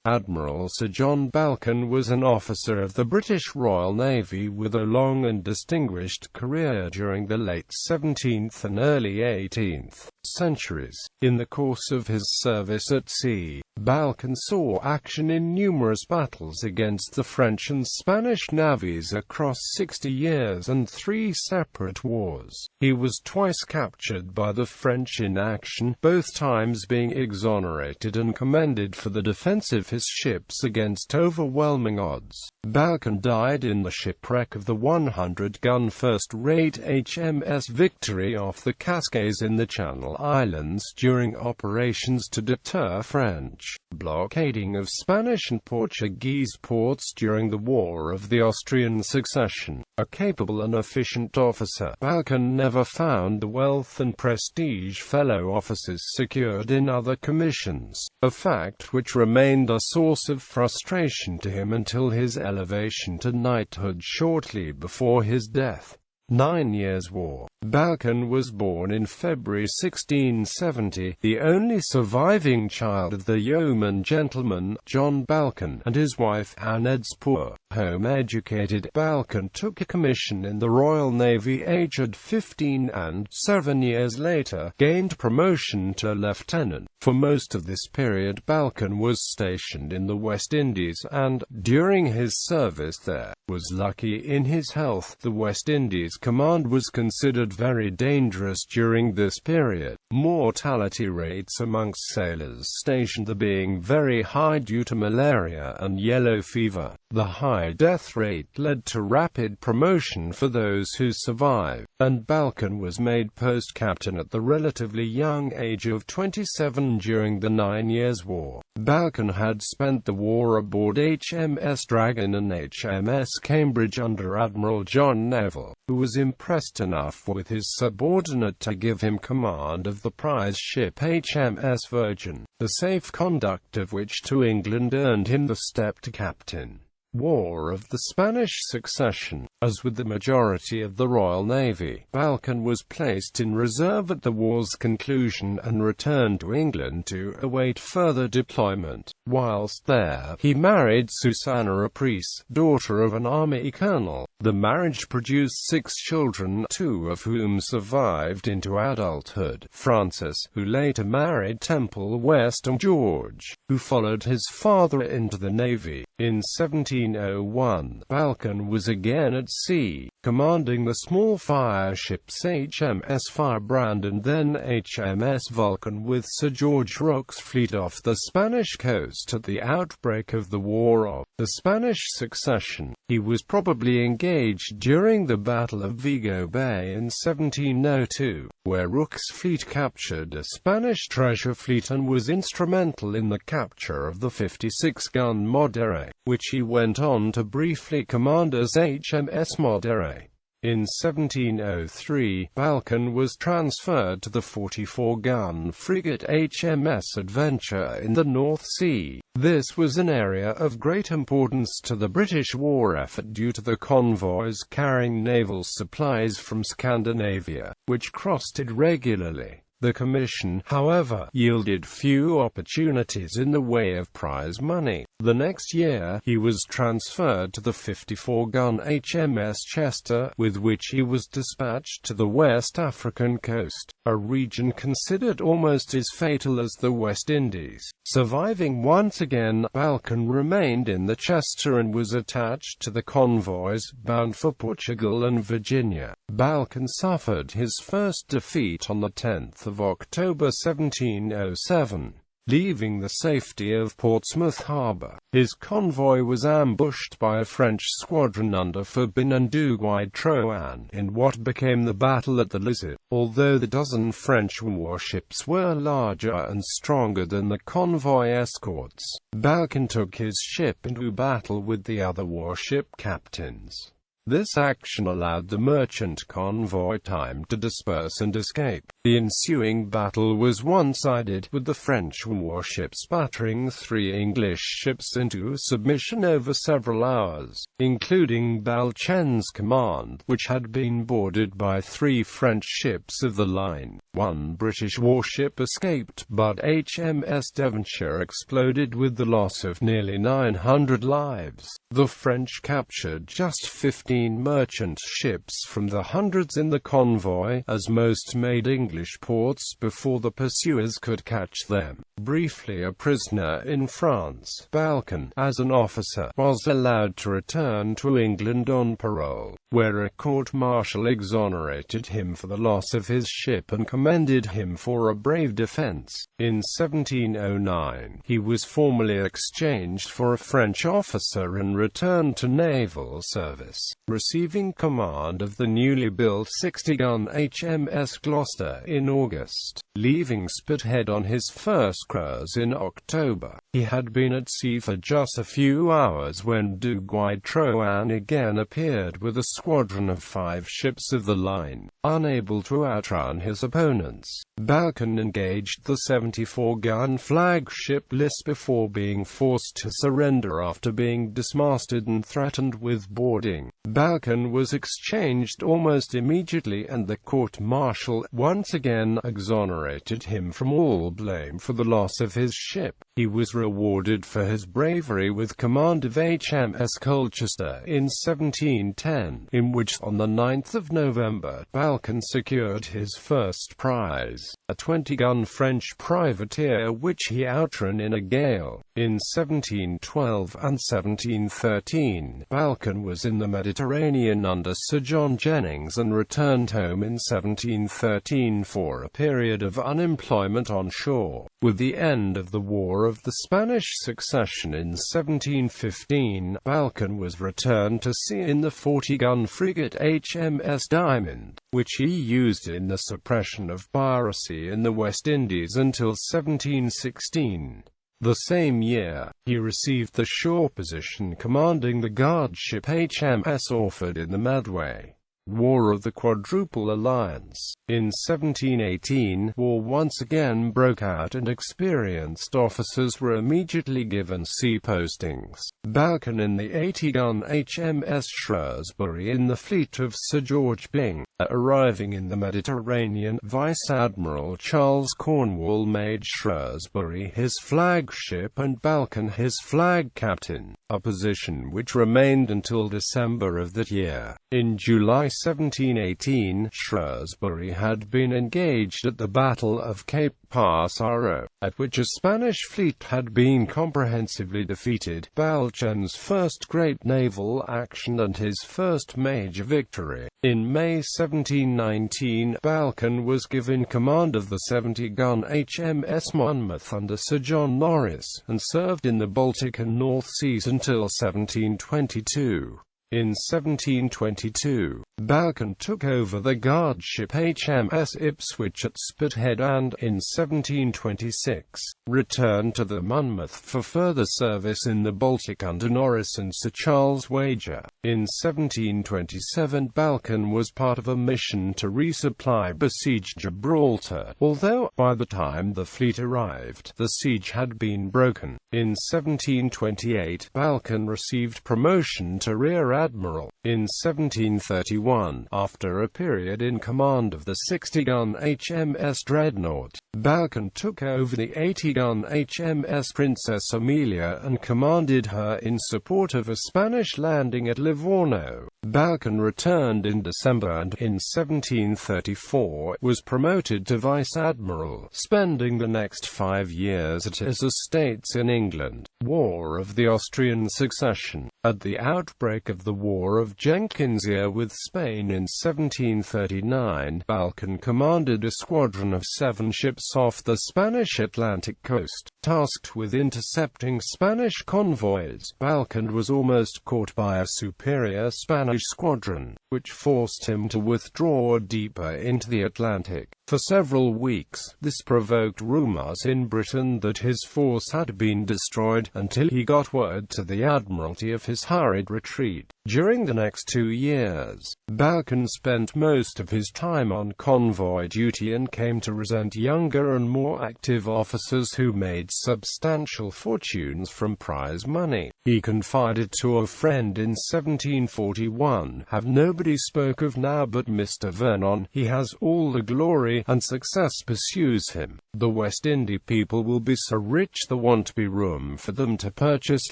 Admiral Sir John Balchen was an officer of the British Royal Navy with a long and distinguished career during the late 17th and early 18th centuries. In the course of his service at sea, Balchen saw action in numerous battles against the French and Spanish navies across 60 years and 3 separate wars. He was twice captured by the French in action, both times being exonerated and commended for the defense of his ships against overwhelming odds. Balchen died in the shipwreck of the 100-gun first-rate HMS Victory off the Casquets in the Channel Islands during operations to deter French blockading of Spanish and Portuguese ports during the War of the Austrian Succession. A capable and efficient officer, Balchen never found the wealth and prestige fellow officers secured in other commissions, a fact which remained a source of frustration to him until his elevation to knighthood shortly before his death. 9 Years' War. Balchen was born in February 1670, the only surviving child of the yeoman gentleman, John Balchen, and his wife, Anne. Poor, home-educated, Balchen took a commission in the Royal Navy aged 15 and, 7 years later, gained promotion to lieutenant. For most of this period Balchen was stationed in the West Indies and, during his service there, was lucky in his health. The West Indies command was considered very dangerous during this period, mortality rates amongst sailors stationed there being very high due to malaria and yellow fever. The high death rate led to rapid promotion for those who survived, and Balchen was made post-captain at the relatively young age of 27 during the 9 Years' War. Balchen had spent the war aboard HMS Dragon and HMS Cambridge under Admiral John Neville, who was impressed enough with his subordinate to give him command of the prize ship HMS Virgin, the safe conduct of which to England earned him the step to captain. War of the Spanish Succession. As with the majority of the Royal Navy, Balchen was placed in reserve at the war's conclusion and returned to England to await further deployment. Whilst there, he married Susanna, a priest, daughter of an army colonel. The marriage produced 6 children, 2 of whom survived into adulthood: Francis, who later married Temple West, and George, who followed his father into the Navy. In 1701, Balchen was again at sea, commanding the small fire ships HMS Firebrand and then HMS Vulcan with Sir George Rooke's fleet off the Spanish coast at the outbreak of the War of the Spanish Succession. He was probably engaged during the Battle of Vigo Bay in 1702, where Rooke's fleet captured a Spanish treasure fleet and was instrumental in the capture of the 56-gun Modere, which he went on to briefly command as HMS Modere. In 1703, Balchen was transferred to the 44-gun frigate HMS Adventure in the North Sea. This was an area of great importance to the British war effort due to the convoys carrying naval supplies from Scandinavia, which crossed it regularly. The commission, however, yielded few opportunities in the way of prize money. The next year, he was transferred to the 54-gun HMS Chester, with which he was dispatched to the West African coast, a region considered almost as fatal as the West Indies. Surviving once again, Balchen remained in the Chester and was attached to the convoys bound for Portugal and Virginia. Balchen suffered his first defeat on the 10th of October 1707. Leaving the safety of Portsmouth Harbour, his convoy was ambushed by a French squadron under Fabin and Duguay-Trouin in what became the battle at the Lizard. Although the dozen French warships were larger and stronger than the convoy escorts, Balchen took his ship into battle with the other warship captains. This action allowed the merchant convoy time to disperse and escape. The ensuing battle was one-sided, with the French warships battering 3 English ships into submission over several hours, including Balchen's command, which had been boarded by 3 French ships of the line. 1 British warship escaped, but HMS Devonshire exploded with the loss of nearly 900 lives. The French captured just 15 merchant ships from the hundreds in the convoy, as most made English ports before the pursuers could catch them. Briefly a prisoner in France, Balchen, as an officer, was allowed to return to England on parole, where a court-martial exonerated him for the loss of his ship and commended him for a brave defense. In 1709, he was formally exchanged for a French officer and returned to naval service, receiving command of the newly built 60-gun HMS Gloucester in August, leaving Spithead on his first cruise in October. He had been at sea for just a few hours when Du Guestroin again appeared with a squadron of 5 ships of the line. Unable to outrun his opponents, Balchen engaged the 74-gun flagship Bliss before being forced to surrender after being dismasted and threatened with boarding. Balchen was exchanged almost immediately, and the court-martial once again exonerated him from all blame for the loss of his ship. He was rewarded for his bravery with command of HMS Colchester in 1710, in which, on the 9th of November, Balchen secured his first prize, a 20-gun French privateer which he outran in a gale. In 1712 and 1713, Balchen was in the Mediterranean under Sir John Jennings and returned home in 1713 for a period of unemployment on shore. With the end of the War of the Spanish Succession in 1715, Balchen was returned to sea in the 40-gun frigate HMS Diamond, which he used in the suppression of piracy in the West Indies until 1716. The same year, he received the shore position commanding the guard ship HMS Orford in the Medway. War of the Quadruple Alliance. In 1718, war once again broke out and experienced officers were immediately given sea postings. Balchen in the 80-gun HMS Shrewsbury in the fleet of Sir George Byng. Arriving in the Mediterranean, Vice Admiral Charles Cornwall made Shrewsbury his flagship and Balchen his flag captain, a position which remained until December of that year. In July 1718, Shrewsbury had been engaged at the Battle of Cape Passaro, at which a Spanish fleet had been comprehensively defeated, Balchen's first great naval action and his first major victory. In May 1719, Balchen was given command of the 70-gun HMS Monmouth under Sir John Norris, and served in the Baltic and North Seas until 1722. In 1722, Balchen took over the guard ship HMS Ipswich at Spithead and, in 1726, returned to the Monmouth for further service in the Baltic under Norris and Sir Charles Wager. In 1727, Balchen was part of a mission to resupply besieged Gibraltar, although, by the time the fleet arrived, the siege had been broken. In 1728, Balchen received promotion to Rear Admiral. In 1731, after a period in command of the 60-gun HMS Dreadnought, Balchen took over the 80-gun HMS Princess Amelia and commanded her in support of a Spanish landing at Livorno. Balchen returned in December and, in 1734, was promoted to Vice Admiral, spending the next 5 years at his estates in England. War of the Austrian Succession. At the outbreak of the War of Jenkinsia with Spain in 1739, Balchen commanded a squadron of 7 ships off the Spanish Atlantic coast. Tasked with intercepting Spanish convoys, Balchen was almost caught by a superior Spanish squadron, which forced him to withdraw deeper into the Atlantic. For several weeks, this provoked rumors in Britain that his force had been destroyed, until he got word to the Admiralty of his hurried retreat. During the next 2 years, Balchen spent most of his time on convoy duty and came to resent younger and more active officers who made substantial fortunes from prize money. He confided to a friend in 1741, "Have nobody spoke of now but Mr. Vernon, he has all the glory, and success pursues him. The West India people will be so rich there won't be room for them to purchase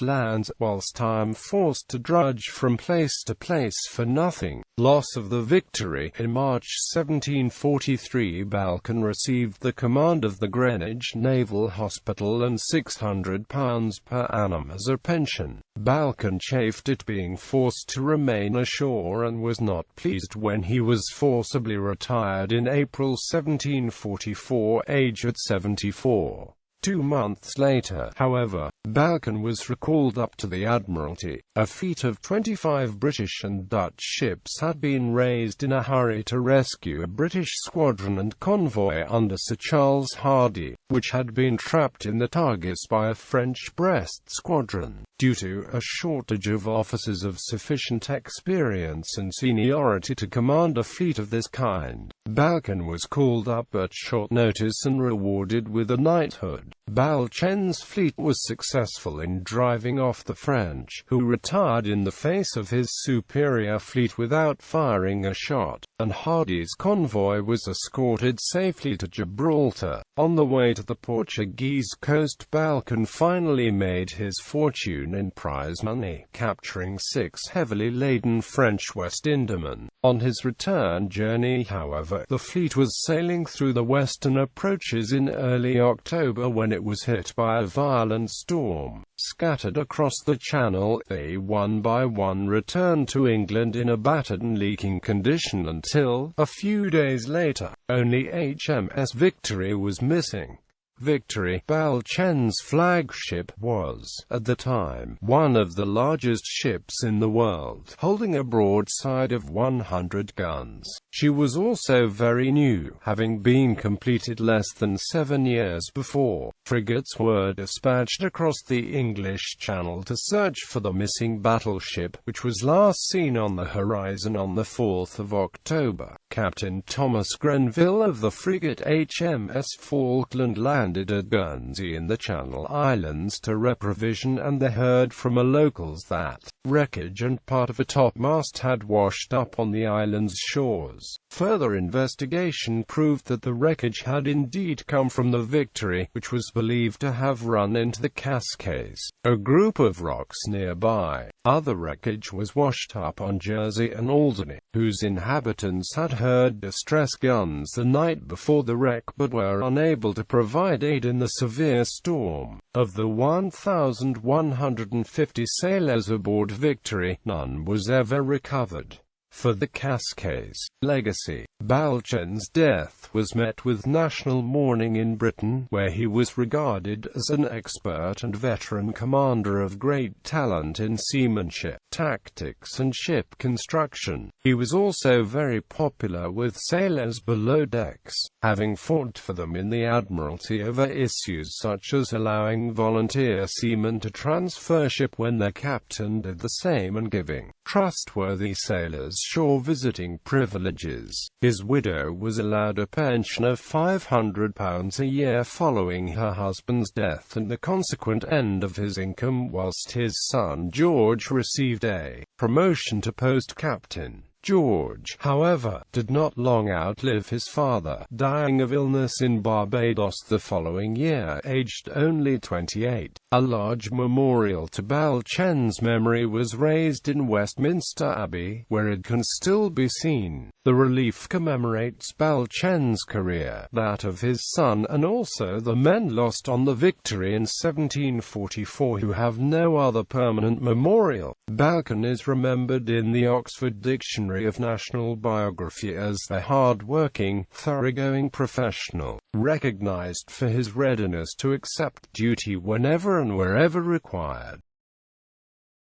lands, whilst I am forced to drudge from place to place for nothing." Loss of the Victory. In March 1743, Balchen received the command of the Greenwich Naval Hospital and £600 per annum as a pension. Balchen chafed at being forced to remain ashore and was not pleased when he was forcibly retired in April 1744, aged 74. 2 months later, however, Balchen was recalled up to the Admiralty. A fleet of 25 British and Dutch ships had been raised in a hurry to rescue a British squadron and convoy under Sir Charles Hardy, which had been trapped in the Tagus by a French Brest squadron. Due to a shortage of officers of sufficient experience and seniority to command a fleet of this kind, Balchen was called up at short notice and rewarded with a knighthood. Balchen's fleet was successful in driving off the French, who retired in the face of his superior fleet without firing a shot, and Hardy's convoy was escorted safely to Gibraltar. On the way to the Portuguese coast, Balchen finally made his fortune in prize money, capturing 6 heavily laden French West Indiamen. On his return journey, however, the fleet was sailing through the western approaches in early October when it was hit by a violent storm. Scattered across the Channel, they one by one returned to England in a battered and leaking condition until, a few days later, only HMS Victory was missing. Victory, Balchen's flagship, was, at the time, one of the largest ships in the world, holding a broadside of 100 guns. She was also very new, having been completed less than 7 years before. Frigates were dispatched across the English Channel to search for the missing battleship, which was last seen on the horizon on the 4th of October. Captain Thomas Grenville of the frigate HMS Falkland landed at Guernsey in the Channel Islands to reprovision, and they heard from a locals that wreckage and part of a topmast had washed up on the island's shores. Further investigation proved that the wreckage had indeed come from the Victory, which was believed to have run into the Casquets, a group of rocks nearby. Other wreckage was washed up on Jersey and Alderney, whose inhabitants had heard distress guns the night before the wreck but were unable to provide aid in the severe storm. Of the 1,150 sailors aboard Victory, none was ever recovered. For the Casquets' legacy, Balchen's death was met with national mourning in Britain, where he was regarded as an expert and veteran commander of great talent in seamanship, tactics and ship construction. He was also very popular with sailors below decks, having fought for them in the Admiralty over issues such as allowing volunteer seamen to transfer ship when their captain did the same and giving trustworthy sailors shore visiting privileges. His widow was allowed a pension of £500 a year following her husband's death and the consequent end of his income, whilst his son George received a promotion to post captain. George, however, did not long outlive his father, dying of illness in Barbados the following year, aged only 28. A large memorial to Balchen's memory was raised in Westminster Abbey, where it can still be seen. The relief commemorates Balchen's career, that of his son, and also the men lost on the Victory in 1744 who have no other permanent memorial. Balchen is remembered in the Oxford Dictionary of National Biography as a hard-working, thoroughgoing professional, recognized for his readiness to accept duty whenever and wherever required.